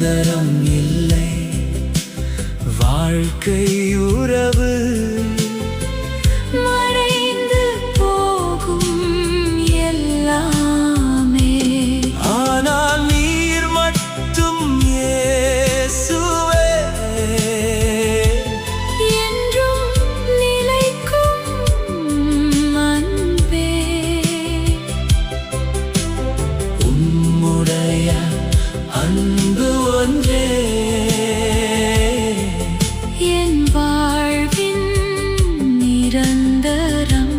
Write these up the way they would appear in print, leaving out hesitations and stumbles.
நிரந்தரம் இல்லை. வாழ்க்கை உறவு மறைந்து போகும் எல்லாமே. ஆனால் நீர் மட்டும் இயேசுவே என்றும் நிலைக்கும் அன்பே. உம்முடைய அன்பு ஒன்றே என் வாழ்வின் நிரந்தரம்.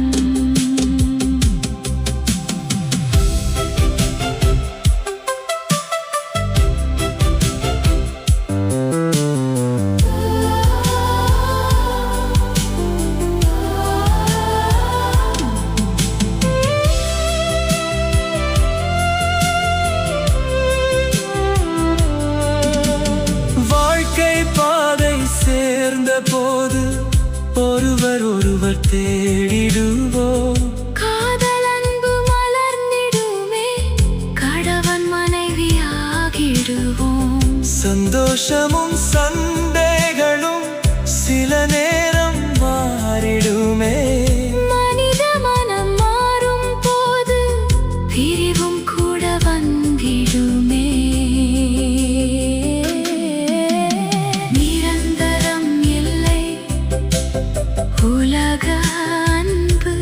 வாழ்க்கை பாதை சேர்ந்த போது ஒருவர் ஒருவர் தேடிடுவோம். காதல் அன்பு மலர்ந்திடுமே, கணவன் மனைவியாகிடுவோம். சந்தோஷமும் சண்டைகளும் சில நேரம் மாறிடுமே. மனித மனம் மாறும் போது பிரிவும் கூட வந்திடுமே. நிரந்தரம் இல்லை உலக அன்பு,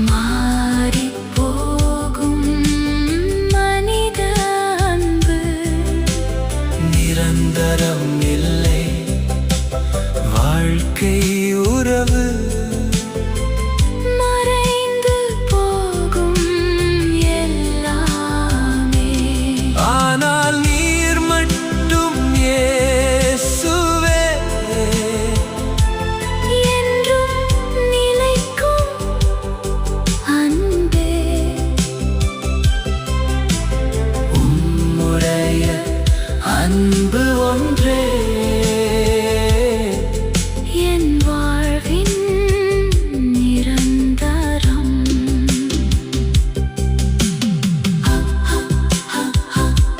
மாறிப் போகும் மனித அன்பு. நிரந்தரம் இல்லை வாழ்க்கை